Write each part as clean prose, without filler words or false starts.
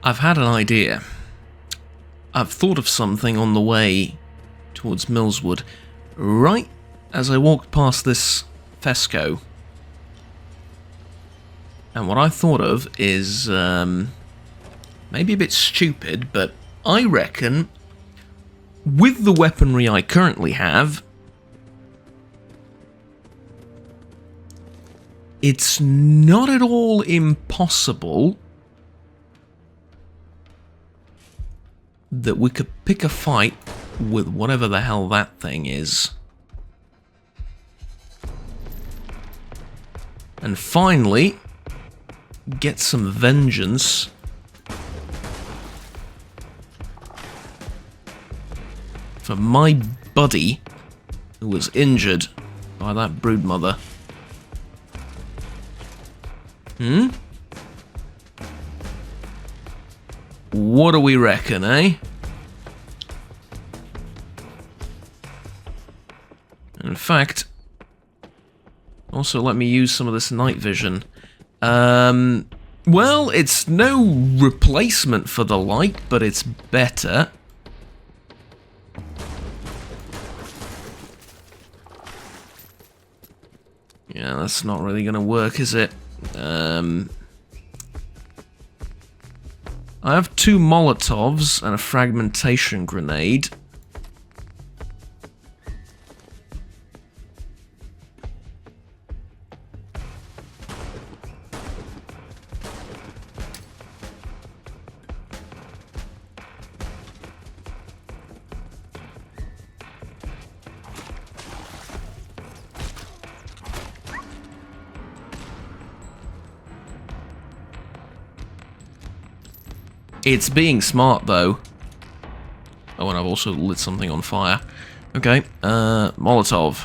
I've had an idea. I've thought of something on the way towards Millswood. Right as I walked past this Fesco. And what I thought of is maybe a bit stupid, but I reckon with the weaponry I currently have, it's not at all impossible that we could pick a fight with whatever the hell that thing is. And finally, get some vengeance for my buddy who was injured by that Bloatmother. What do we reckon, eh? In fact, also let me use some of this night vision. Well, it's no replacement for the light, but it's better. Yeah, that's not really gonna work, is it? I have 2 Molotovs and a fragmentation grenade. It's being smart, though. Oh, and I've also lit something on fire. Okay, Molotov.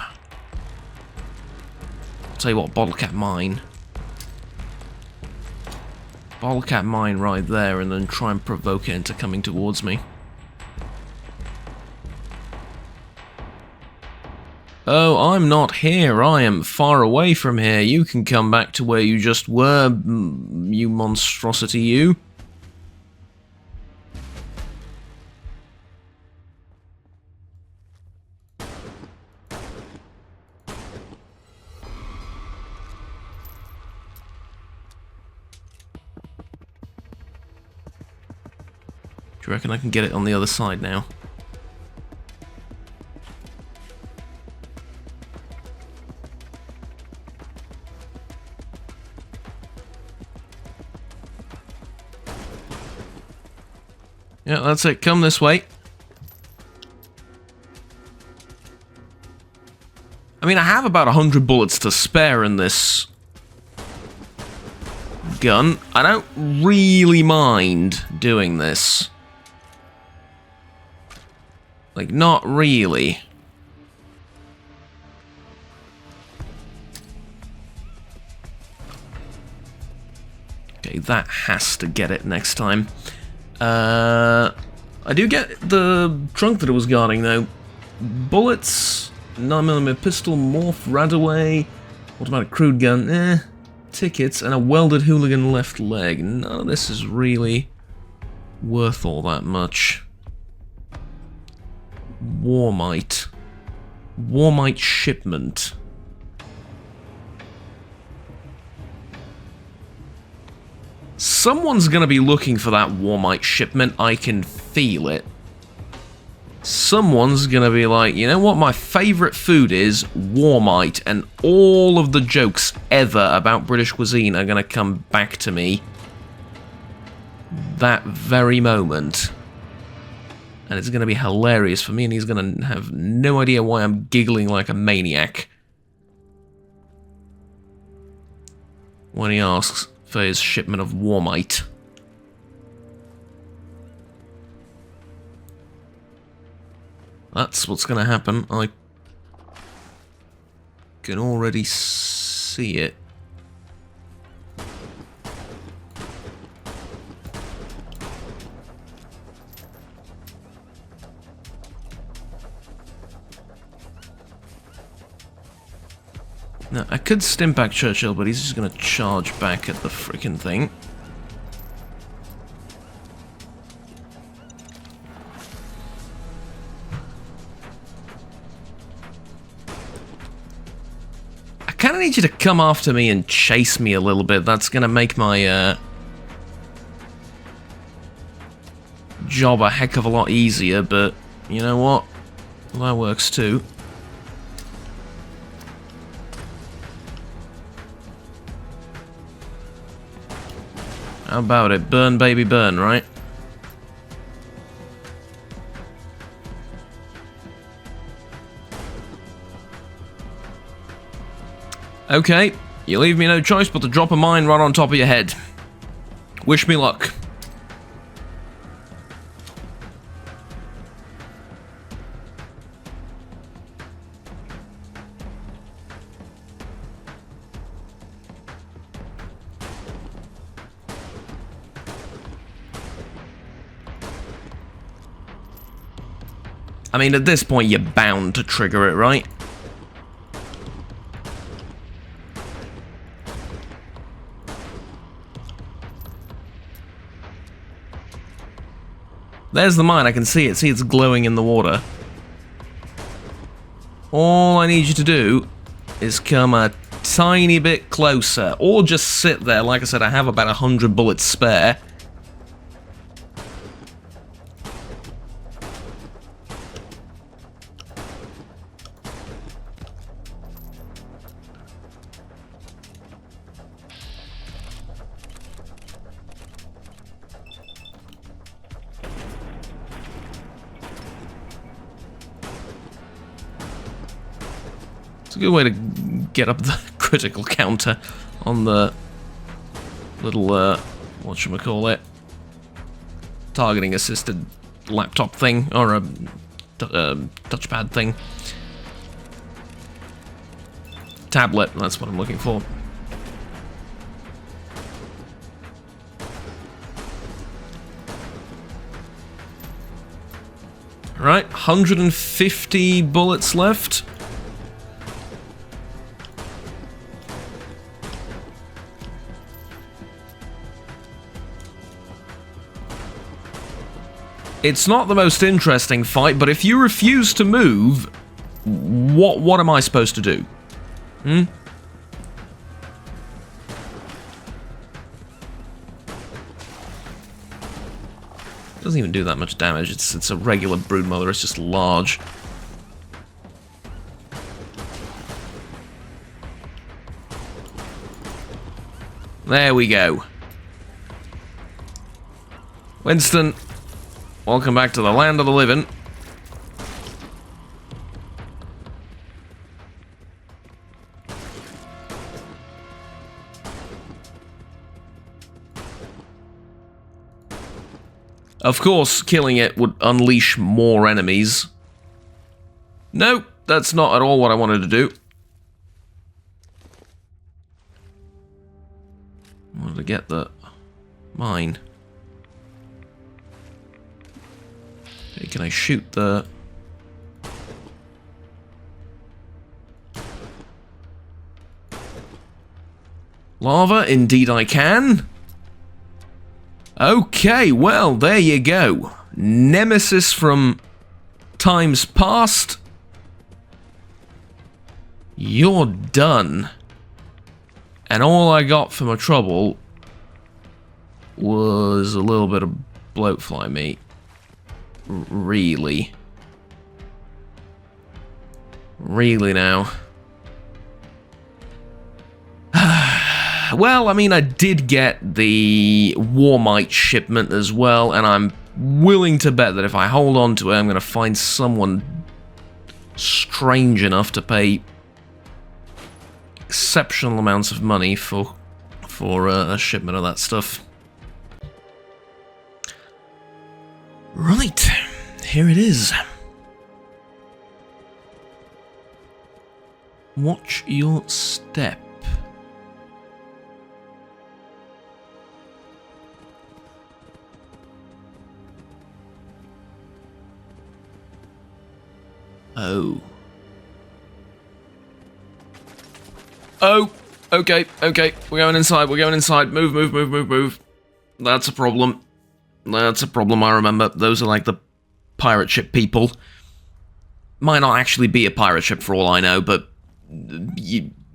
Tell you what, bottle cap mine. Bottle cap mine right there, and then try and provoke it into coming towards me. Oh, I'm not here. I am far away from here. You can come back to where you just were, you monstrosity, you. Do you reckon I can get it on the other side now? Yeah, that's it. Come this way. I mean, I have about 100 bullets to spare in this gun. I don't really mind doing this. Like, not really. Okay, that has to get it next time. I do get the trunk that it was guarding, though. Bullets, 9mm pistol, morph, radaway, automatic crude gun, tickets, and a welded hooligan left leg. None of this is really worth all that much. Warmite. Warmite shipment. Someone's gonna be looking for that Warmite shipment, I can feel it. Someone's gonna be like, you know what my favourite food is? Warmite, and all of the jokes ever about British cuisine are gonna come back to me that very moment. And it's gonna be hilarious for me, and he's gonna have no idea why I'm giggling like a maniac when he asks for his shipment of Warmite. That's what's gonna happen. I can already see it. Now, I could stim back Churchill, but he's just gonna charge back at the frickin' thing. kind of need you to come after me and chase me a little bit. That's going to make my job a heck of a lot easier, but you know what? Well, that works too. How about it? Burn, baby, burn, right? Okay, you leave me no choice but to drop a mine right on top of your head. Wish me luck. I mean, at this point, you're bound to trigger it, right? There's the mine, I can see it. See, it's glowing in the water. All I need you to do is come a tiny bit closer, or just sit there. Like I said, I have about 100 bullets spare. It's a good way to get up the critical counter on the little, whatchamacallit, targeting assisted laptop thing, or a touchpad thing. Tablet, that's what I'm looking for. Right, 150 bullets left. It's not the most interesting fight, but if you refuse to move, what am I supposed to do? Hmm? Doesn't even do that much damage. It's a regular Bloatmother. It's just large. There we go. Winston, welcome back to the land of the living. Of course, killing it would unleash more enemies. Nope, that's not at all what I wanted to do. I wanted to get the mine. Okay, can I shoot the... lava? Indeed I can. Okay, well, there you go. Nemesis from times past. You're done. And all I got for my trouble was a little bit of bloatfly meat. Really. Really now. Well, I mean, I did get the Warmite shipment as well, and I'm willing to bet that if I hold on to it, I'm going to find someone strange enough to pay exceptional amounts of money for a shipment of that stuff. Right, here it is. Watch your step. Oh. Oh, okay, okay. We're going inside, we're going inside. Move, move, move, move, move. That's a problem. That's a problem, I remember. Those are like the pirate ship people. Might not actually be a pirate ship for all I know, but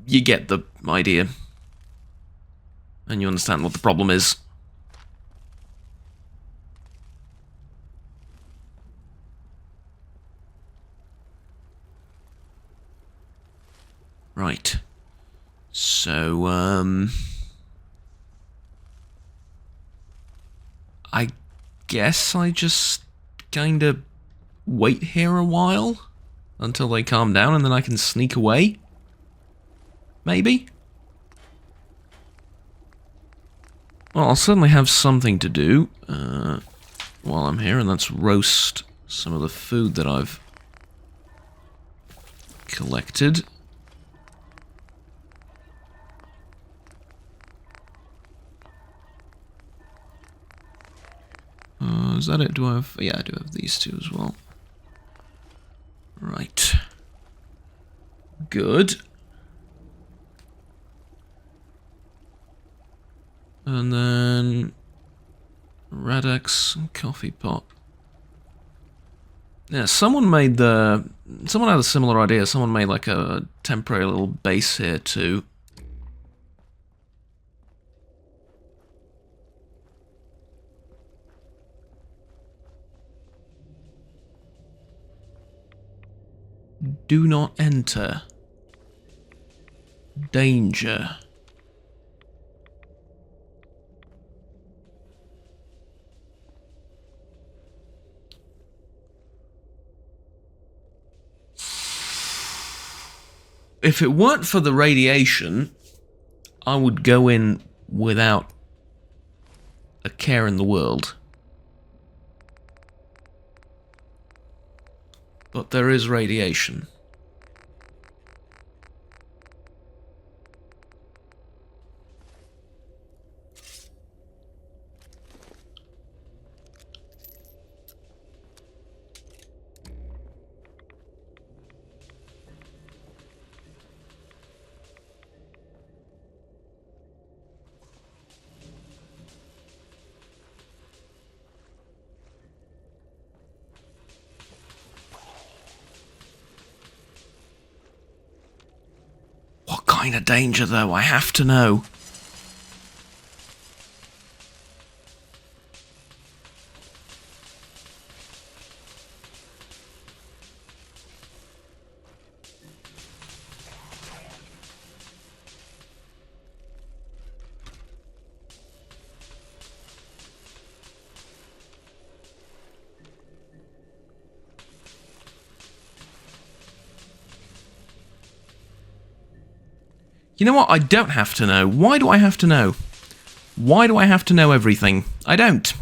you get the idea. And you understand what the problem is. Right. So, I guess I just kinda wait here a while until they calm down and then I can sneak away? Maybe? Well, I'll certainly have something to do while I'm here, and that's roast some of the food that I've collected. Is that it? Do I have... Yeah, I do have these two as well. Right. Good. And then... Radix and coffee pot. Yeah, someone made the... Someone had a similar idea. Someone made like a temporary little base here too. Do not enter. Danger. If it weren't for the radiation, I would go in without a care in the world. But there is radiation. What kind of danger, though? I have to know. You know what? I don't have to know. Why do I have to know? Why do I have to know everything? I don't.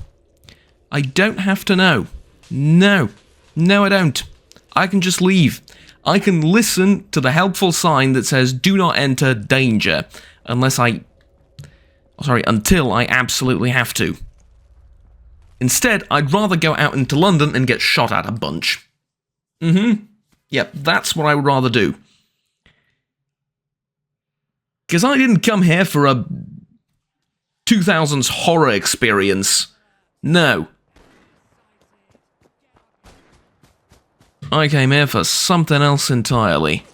I don't have to know. No. No, I don't. I can just leave. I can listen to the helpful sign that says, do not enter danger, until I absolutely have to. Instead, I'd rather go out into London and get shot at a bunch. Yep, that's what I would rather do. Because I didn't come here for a 2000s horror experience. No. I came here for something else entirely.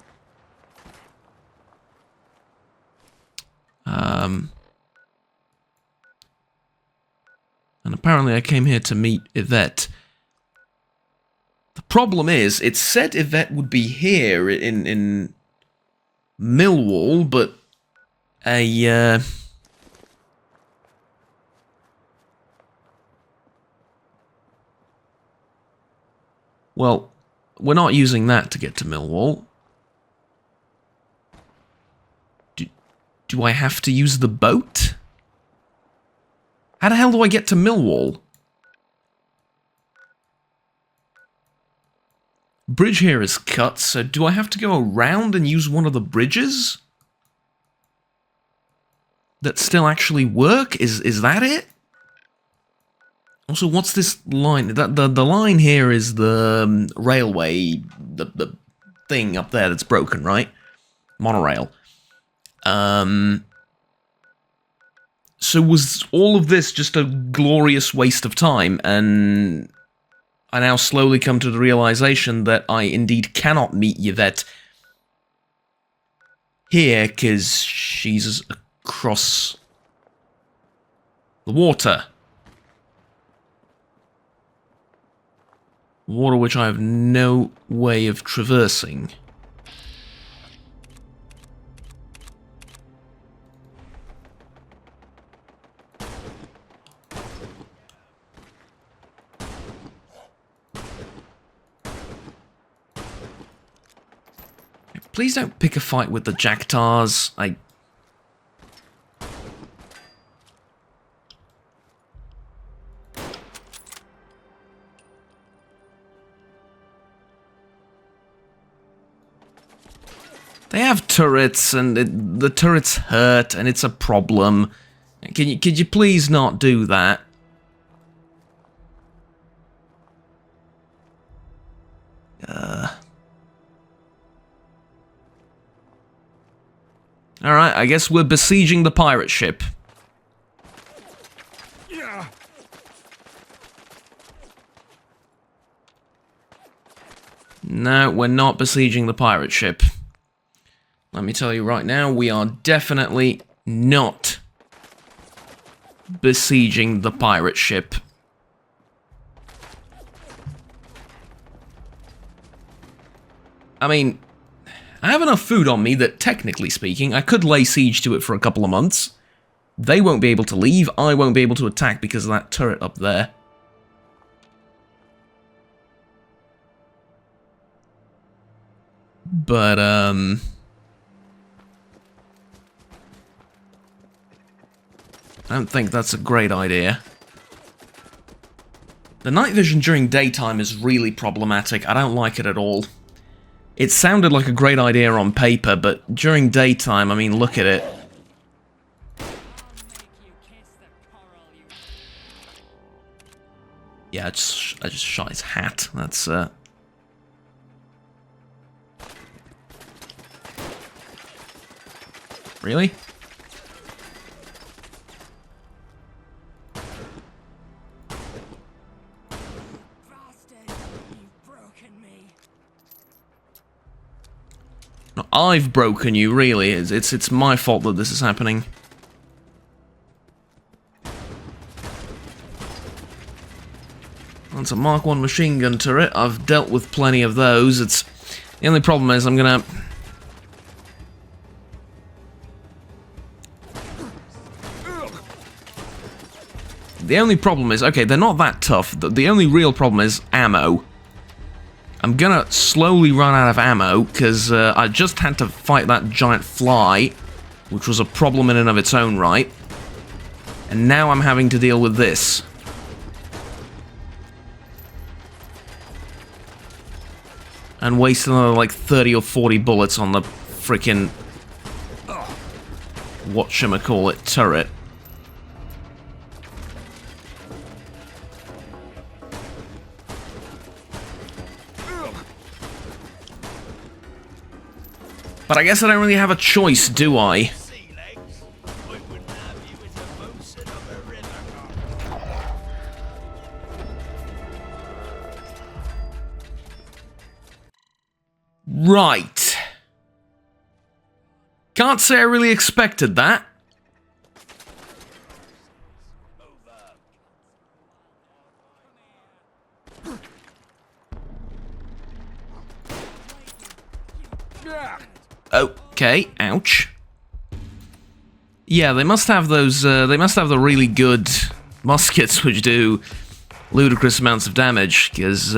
And apparently I came here to meet Yvette. The problem is, it said Yvette would be here in Millwall, but well, we're not using that to get to Millwall. Do I have to use the boat? How the hell do I get to Millwall? Bridge here is cut, so do I have to go around and use one of the bridges that still actually work? Is that it? Also, what's this line? The line here is the railway, the thing up there that's broken, right? Monorail. So was all of this just a glorious waste of time, and I now slowly come to the realization that I indeed cannot meet Yvette here, because she's across the water. Water which I have no way of traversing. Please don't pick a fight with the Jactars. They have turrets, and the turrets hurt, and it's a problem. Could you please not do that? Alright, I guess we're besieging the pirate ship. No, we're not besieging the pirate ship. Let me tell you right now, we are definitely not besieging the pirate ship. I mean, I have enough food on me that, technically speaking, I could lay siege to it for a couple of months. They won't be able to leave, I won't be able to attack because of that turret up there. But, I don't think that's a great idea. The night vision during daytime is really problematic. I don't like it at all. It sounded like a great idea on paper, but during daytime, I mean, look at it. Yeah, I just shot his hat. That's, Really? No, I've broken you, really. It's my fault that this is happening. That's a Mark 1 machine gun turret. I've dealt with plenty of those. The only problem is I'm gonna... The only problem is, okay, they're not that tough. The only real problem is ammo. I'm gonna slowly run out of ammo, because I just had to fight that giant fly, which was a problem in and of its own right. And now I'm having to deal with this. And waste another, like, 30 or 40 bullets on the frickin' whatchamacallit turret. But I guess I don't really have a choice, do I? Right. Can't say I really expected that. Okay, ouch. Yeah, they must have those, they must have the really good muskets which do ludicrous amounts of damage, because,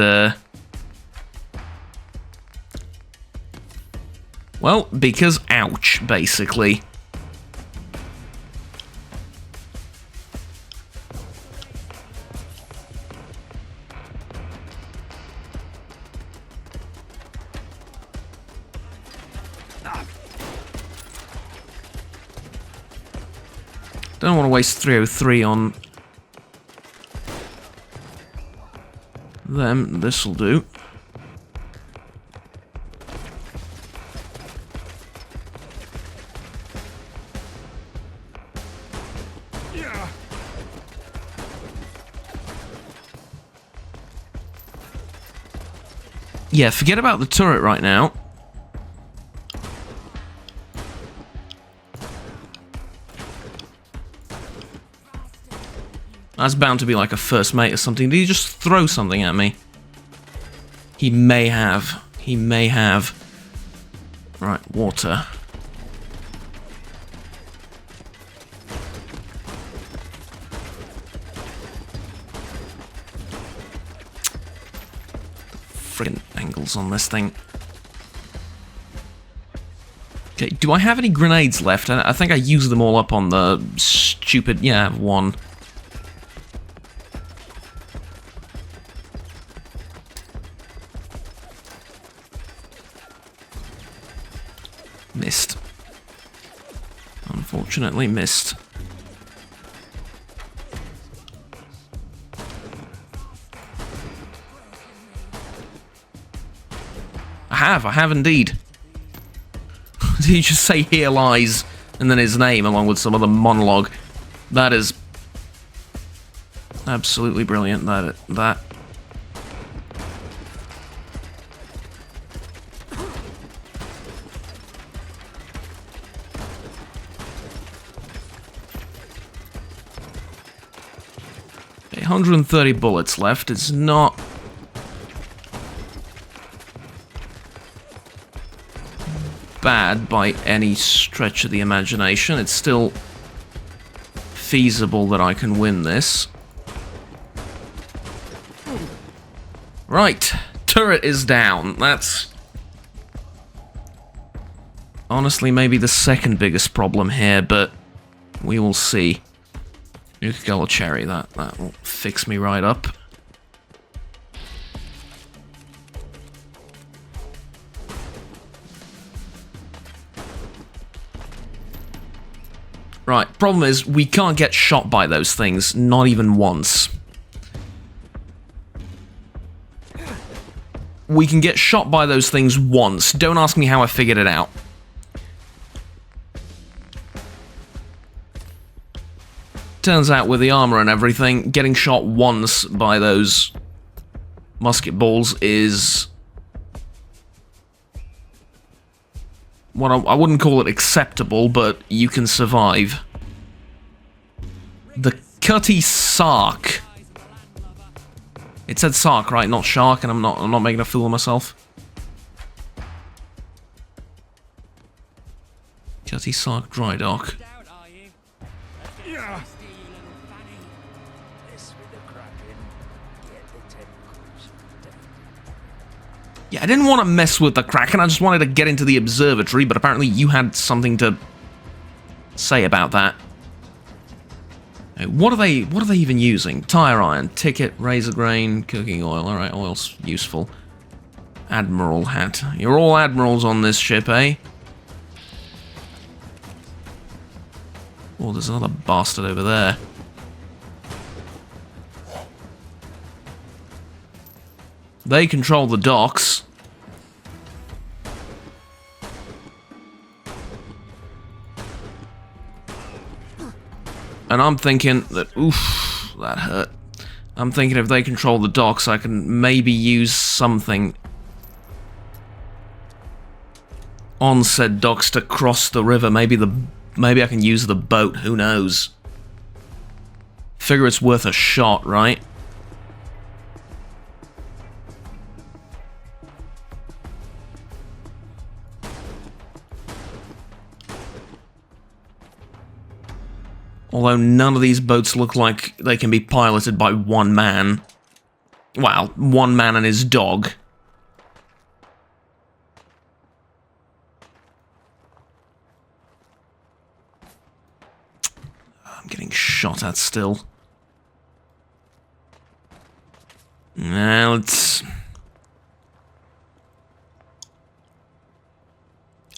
well, because ouch, basically. Don't want to waste 303 on them. This'll do. Yeah, forget about the turret right now. That's bound to be like a first mate or something. Did he just throw something at me? He may have. He may have. Right, water. Friggin' angles on this thing. Okay, do I have any grenades left? I think I used them all up on the stupid... Yeah, I have one. Missed. Unfortunately missed. I have indeed. Did he just say "here lies" and then his name along with some other monologue? That is absolutely brilliant. That. Okay, 130 bullets left. It's not bad by any stretch of the imagination. It's still feasible that I can win this. Right, turret is down. That's honestly maybe the second biggest problem here, but we will see. Nuka-Gala Cherry, that will fix me right up. Right, problem is, we can't get shot by those things, not even once. We can get shot by those things once. Don't ask me how I figured it out. Turns out, with the armor and everything, getting shot once by those musket balls is... well, I wouldn't call it acceptable, but you can survive. The Cutty Sark. It said Sark, right? Not Shark, and I'm not making a fool of myself. Cutty Sark Dry Dock. Yeah, I didn't want to mess with the Kraken, I just wanted to get into the observatory, but apparently you had something to say about that. What are they even using? Tire iron, ticket, razor grain, cooking oil. Alright, oil's useful. Admiral hat. You're all admirals on this ship, eh? Oh, there's another bastard over there. They control the docks. And I'm thinking that, oof, that hurt. I'm thinking if they control the docks, I can maybe use something on said docks to cross the river. Maybe I can use the boat, who knows? Figure it's worth a shot, right? Although none of these boats look like they can be piloted by one man. Well, one man and his dog. I'm getting shot at still. Now let's...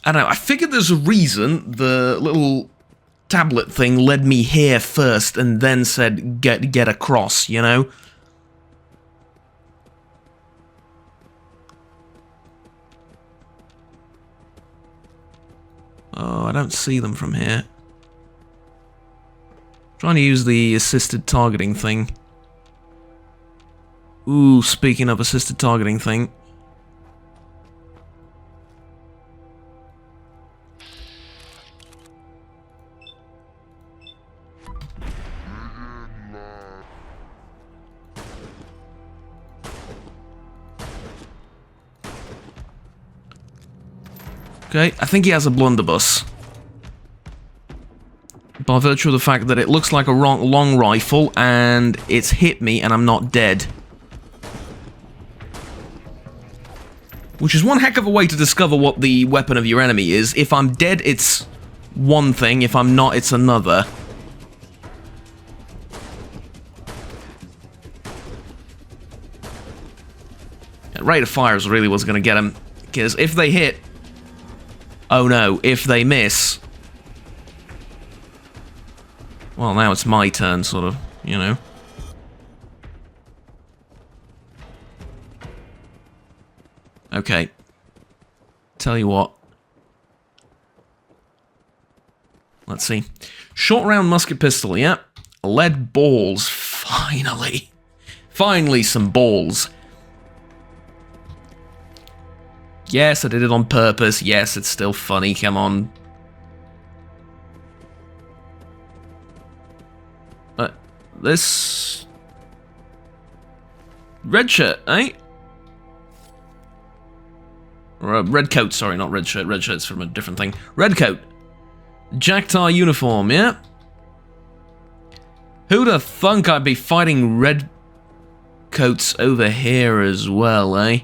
I don't know, I figured there's a reason the little tablet thing led me here first and then said get across, you know? Oh, I don't see them from here. Trying to use the assisted targeting thing. Ooh, speaking of assisted targeting thing. Okay, I think he has a blunderbuss. By virtue of the fact that it looks like a long rifle, and it's hit me, and I'm not dead. Which is one heck of a way to discover what the weapon of your enemy is. If I'm dead, it's one thing. If I'm not, it's another. Rate of fire is really what's going to get them. Because if they hit... Oh no, if they miss... Well, now it's my turn, sort of, you know. Okay. Tell you what. Let's see. Short round musket pistol, yeah. Lead balls, finally. Finally some balls. Yes, I did it on purpose. Yes, it's still funny, come on. This... Red shirt, eh? Or red coat, sorry, not red shirt. Red shirt's from a different thing. Red coat. Jack-tar uniform, yeah? Who'd have thunk I'd be fighting red coats over here as well, eh?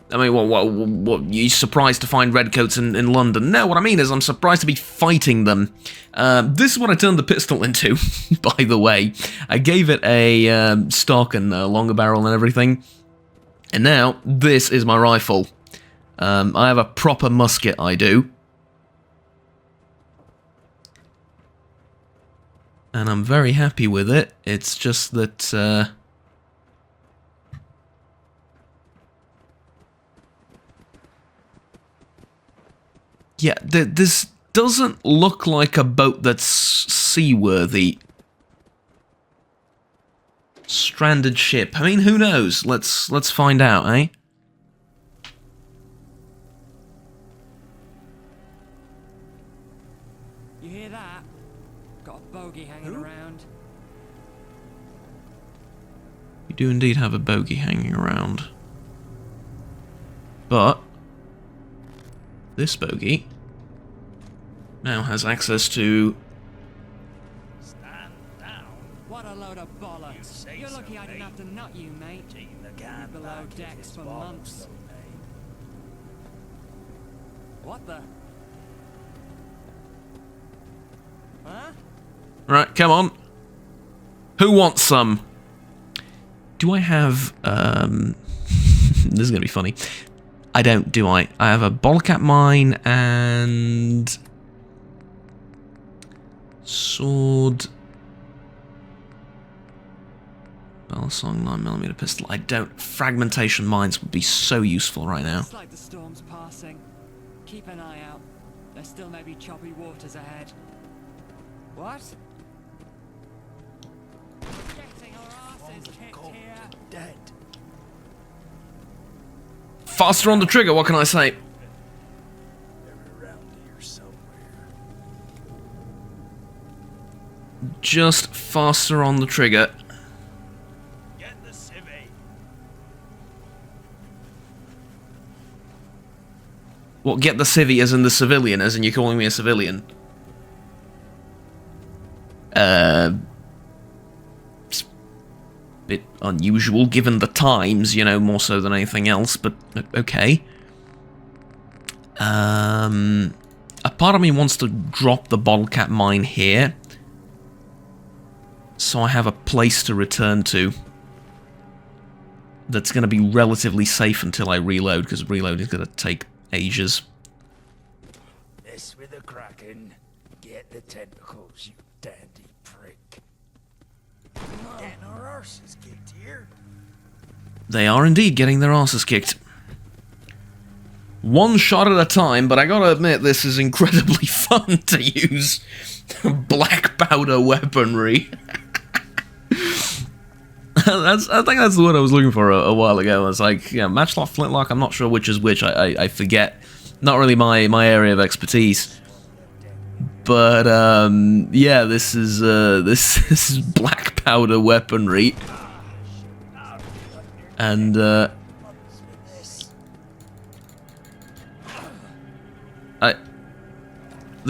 I mean, what, you surprised to find redcoats in London? No, what I mean is I'm surprised to be fighting them. This is what I turned the pistol into, by the way. I gave it a stock and a longer barrel and everything. And now, this is my rifle. I have a proper musket, I do. And I'm very happy with it. It's just that... Yeah, this doesn't look like a boat that's seaworthy. Stranded ship. I mean, who knows? Let's find out, eh? You hear that? Got a bogey hanging around. You do indeed have a bogey hanging around. But this bogey now has access to... Stand down. What a load of bollocks. You're lucky so, I didn't have to nut you, mate. Taking the can Below back if decks it's for bollocks, months. though, mate. What the? Huh? Right, come on. Who wants some? Do I have... this is going to be funny. I don't, do I? I have a bottle cap mine and... sword... Balisong 9mm pistol. I don't... Fragmentation mines would be so useful right now. Looks like the storm's passing. Keep an eye out. There still may be choppy waters ahead. What? Getting our asses kicked Cold, here. dead. Faster on the trigger, what can I say? They're around here somewhere. Just faster on the trigger. Get the civvy. What, get the civvy as in the civilian, as in you're calling me a civilian? It's a bit unusual given the times, you know, more so than anything else, but okay. A part of me wants to drop the bottle cap mine here, so I have a place to return to that's going to be relatively safe until I reload, because reload is going to take ages. This with the Kraken. Get the tentacles, you dandy prick. Getting our arses kicked here. They are indeed getting their asses kicked. One shot at a time, but I gotta admit, this is incredibly fun to use black powder weaponry. I think that's the word I was looking for a while ago. I was like, yeah, matchlock, flintlock, I'm not sure which is which, I forget. Not really my area of expertise. But, yeah, this is black powder weaponry. And, the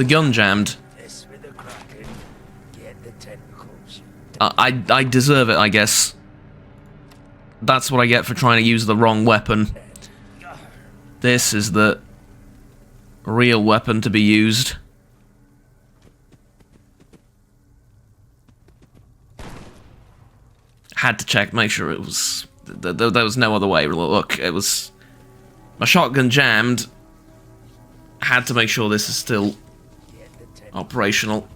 gun jammed. This with the Kraken. Get the tentacles, you I deserve it, I guess. That's what I get for trying to use the wrong weapon. This is the real weapon to be used. Had to check, make sure it was... There was no other way. Look, it was... My shotgun jammed. Had to make sure this is still operational.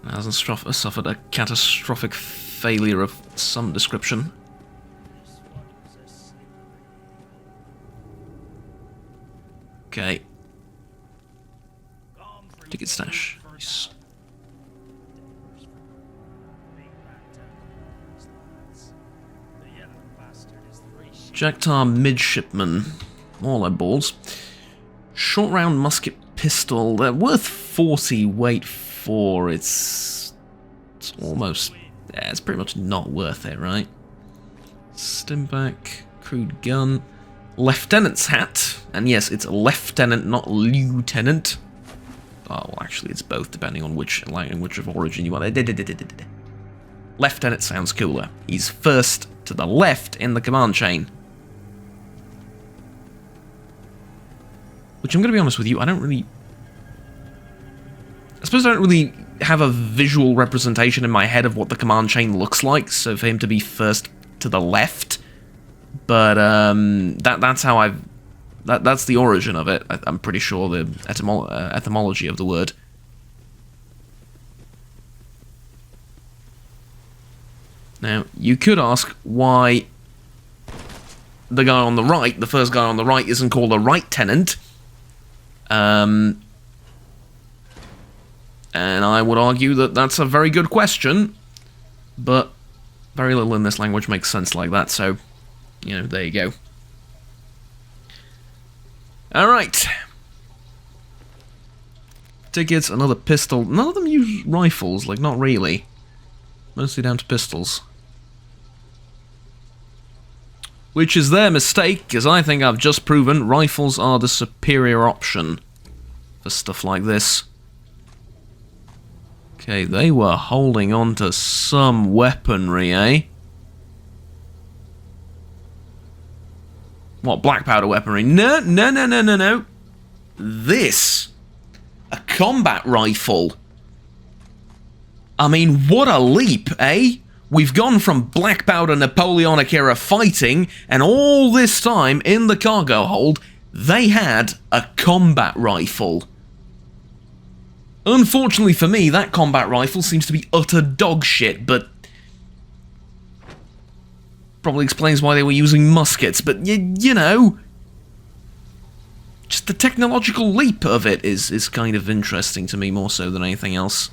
Hasn't suffered a catastrophic failure of some description. Okay. Ticket stash. Nice. Jacktar midshipman. More lead balls. Short round musket pistol. They're worth 40 weight 4. It's almost... Yeah, it's pretty much not worth it, right? Stimback. Crude gun. Lieutenant's hat. And yes, it's lieutenant, not lieutenant. Oh, well, actually, it's both, depending on which language of origin you are. Lieutenant sounds cooler. He's first to the left in the command chain. Which, I'm going to be honest with you, I don't really... I suppose I don't really have a visual representation in my head of what the command chain looks like, so for him to be first to the left. But, that's how I've... That's the origin of it. I'm pretty sure the etymology of the word. Now, you could ask why the guy on the right, the first guy on the right, isn't called a right tenant. And I would argue that that's a very good question, but very little in this language makes sense like that, so, you know, there you go. Alright. Tickets, another pistol. None of them use rifles, like, not really. Mostly down to pistols. Which is their mistake, because I think I've just proven rifles are the superior option for stuff like this. Okay, they were holding on to some weaponry, eh? What, black powder weaponry? No, no, no, no, no, no. This. A combat rifle. I mean, what a leap, eh? We've gone from black powder Napoleonic era fighting, and all this time, in the cargo hold, they had a combat rifle. Unfortunately for me, that combat rifle seems to be utter dog shit, but... Probably explains why they were using muskets, but you know... Just the technological leap of it is kind of interesting to me, more so than anything else.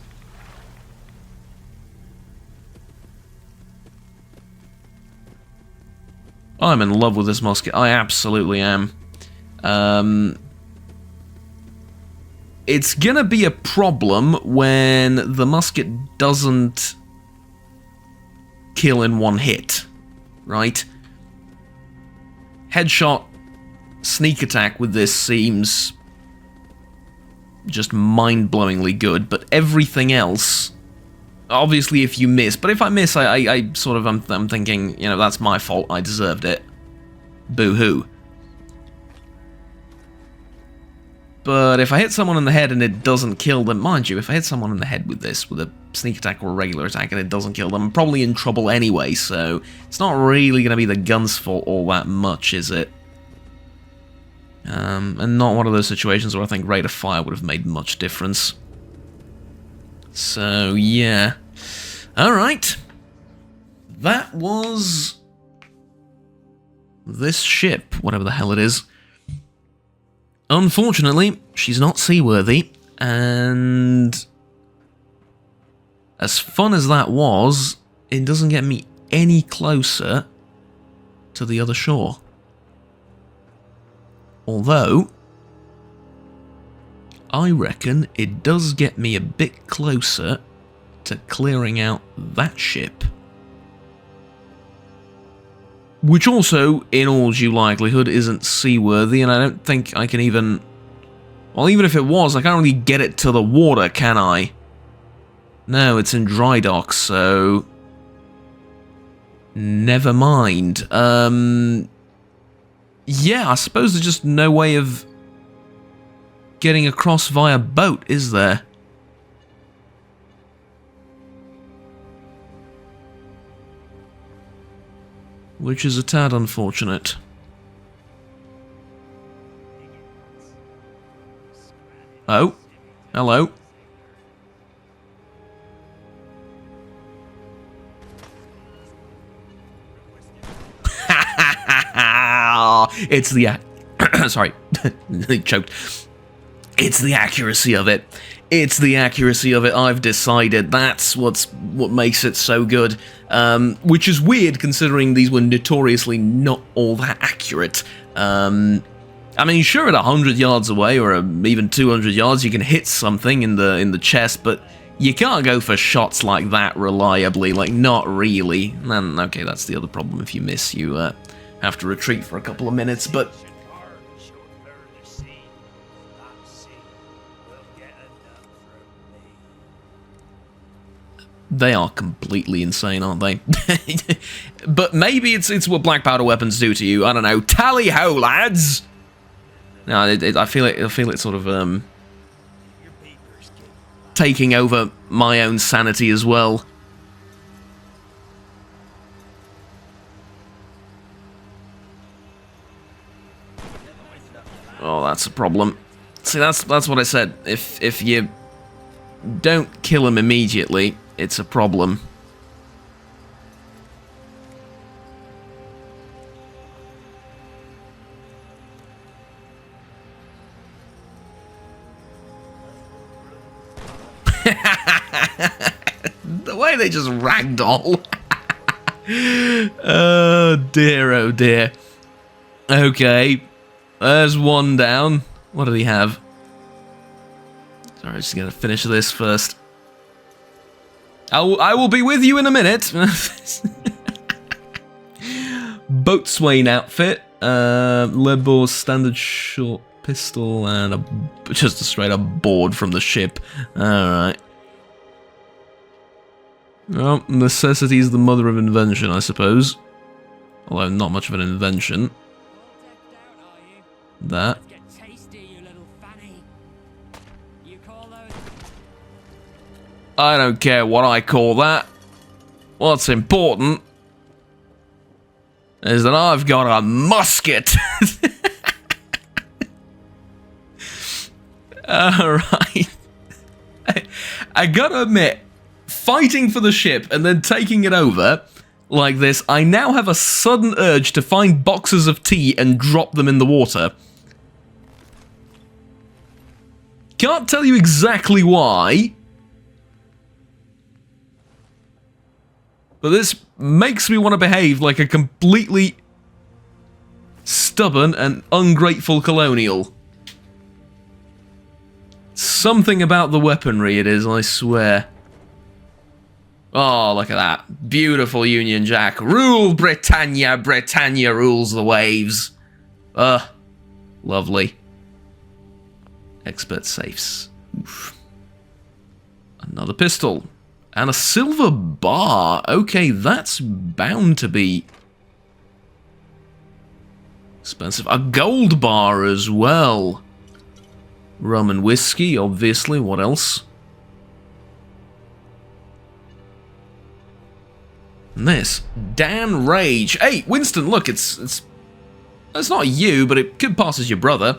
I'm in love with this musket. I absolutely am. It's gonna be a problem when the musket doesn't kill in one hit, right? Headshot, sneak attack with this seems just mind-blowingly good, but everything else, obviously if you miss, but if I miss, I sort of, I'm thinking, you know, that's my fault, I deserved it. Boo-hoo. But if I hit someone in the head and it doesn't kill them, mind you, if I hit someone in the head with this, with a sneak attack or a regular attack and it doesn't kill them, I'm probably in trouble anyway, so it's not really going to be the gun's fault all that much, is it? And not one of those situations where I think rate of fire would have made much difference. So, yeah. Alright. That was... this ship, whatever the hell it is. Unfortunately, she's not seaworthy, and... as fun as that was, it doesn't get me any closer to the other shore. Although, I reckon it does get me a bit closer to clearing out that ship. Which also, in all due likelihood, isn't seaworthy, and I don't think I can even... Well, even if it was, I can't really get it to the water, can I? No, it's in dry dock, so... Never mind. Yeah, I suppose there's just no way of getting across via boat, is there? Which is a tad unfortunate. Oh, hello. It's the sorry, choked. It's the accuracy of it. It's the accuracy of it. I've decided that's what makes it so good. Which is weird considering these were notoriously not all that accurate. I mean, sure, at 100 yards away or even 200 yards, you can hit something in the chest, but you can't go for shots like that reliably. Like, not really. And okay, that's the other problem. If you miss, you have to retreat for a couple of minutes. But they are completely insane, aren't they? But maybe it's what black powder weapons do to you. I don't know. Tally ho, lads! No, I feel it sort of taking over my own sanity as well. Oh, that's a problem. See, that's what I said. If you don't kill him immediately, it's a problem. The way they just ragdoll. Oh dear, oh dear. Okay, there's one down. What did he have? Sorry, I'm just gonna finish this first. I will be with you in a minute. Boatswain outfit, lead standard short pistol, and just a straight up board from the ship. Alright. Well, necessity is the mother of invention, I suppose. Although not much of an invention. That. I don't care what I call that. What's important is that I've got a musket. Alright. I gotta admit, fighting for the ship and then taking it over like this, I now have a sudden urge to find boxes of tea and drop them in the water. Can't tell you exactly why, but this makes me want to behave like a completely stubborn and ungrateful colonial. Something about the weaponry it is, I swear. Oh, look at that. Beautiful Union Jack. Rule Britannia, Britannia rules the waves. Ugh. Lovely. Expert safes. Oof. Another pistol. And a silver bar. Okay, that's bound to be expensive. A gold bar as well. Rum and whiskey, obviously. What else? And this. Dan Rage. Hey, Winston, look, it's not you, but it could pass as your brother.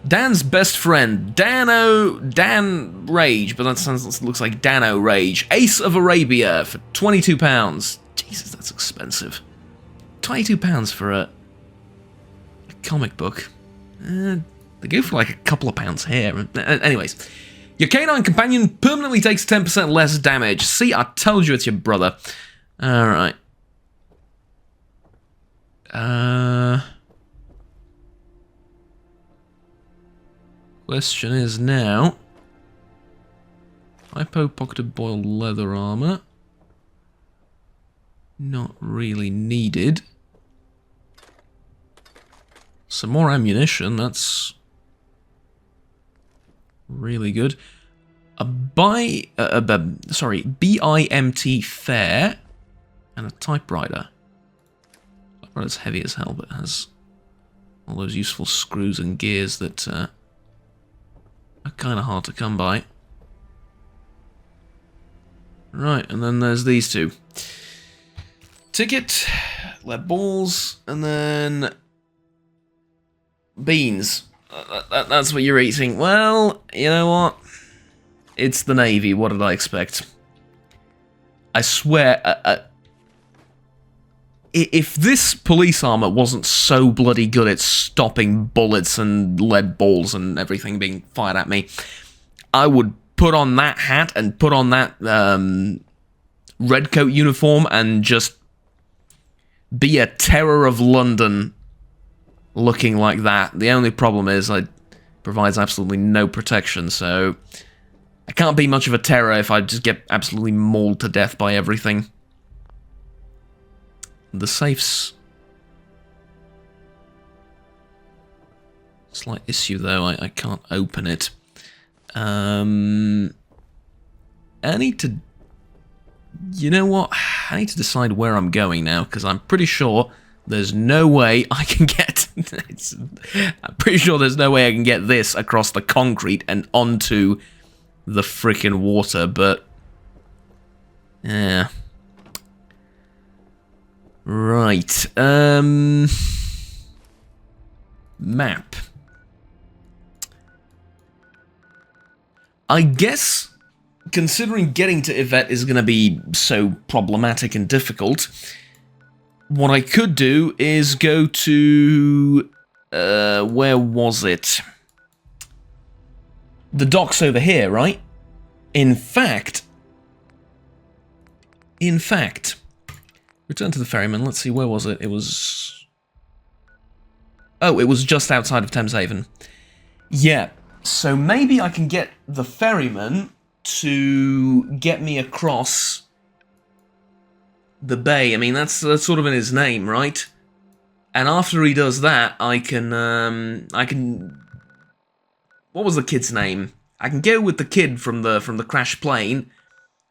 Dan's best friend, Dan Rage, but that looks like Dano Rage. Ace of Arabia for £22. Jesus, that's expensive. £22 for a comic book. They go for like a couple of pounds here. Anyways, your canine companion permanently takes 10% less damage. See, I told you it's your brother. Alright. Question is now... Hypo-pocketed boiled leather armor. Not really needed. Some more ammunition, that's... really good. A BIMT fair and a typewriter. Typewriter's heavy as hell, but has all those useful screws and gears that are kind of hard to come by. Right, and then there's these two. Ticket, lead balls, and then beans. That's what you're eating. Well, you know what? It's the Navy. What did I expect? I swear, if this police armor wasn't so bloody good at stopping bullets and lead balls and everything being fired at me, I would put on that hat and put on that red coat uniform and just be a terror of London looking like that. The only problem is it provides absolutely no protection, so I can't be much of a terror if I just get absolutely mauled to death by everything. The safe's... slight issue though, I can't open it. I need to... you know what? I need to decide where I'm going now, because I'm pretty sure there's no way I can get... I'm pretty sure there's no way I can get this across the concrete and onto the frickin' water, but... yeah. Right, map. I guess, considering getting to Yvette is going to be so problematic and difficult, what I could do is go to... where was it? The dock's over here, right? In fact... return to the ferryman. Let's see, where was it? It was... oh, it was just outside of Thameshaven. Yeah, so maybe I can get the ferryman to get me across the bay. I mean, that's sort of in his name, right? And after he does that, I can... what was the kid's name? I can go with the kid from the crashed plane,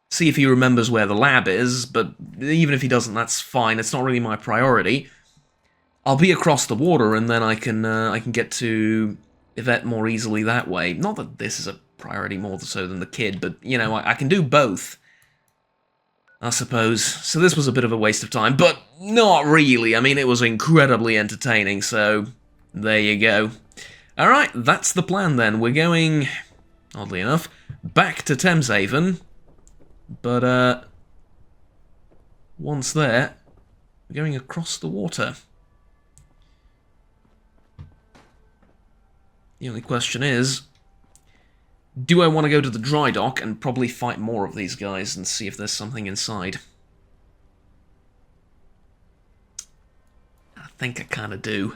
see if he remembers where the lab is, but even if he doesn't, that's fine. It's not really my priority. I'll be across the water, and then I can get to Yvette more easily that way. Not that this is a priority more so than the kid, but, you know, I can do both, I suppose. So this was a bit of a waste of time, but not really. I mean, it was incredibly entertaining, so there you go. Alright, that's the plan then. We're going, oddly enough, back to Thameshaven. But, once there, we're going across the water. The only question is, do I want to go to the dry dock and probably fight more of these guys and see if there's something inside? I think I kind of do.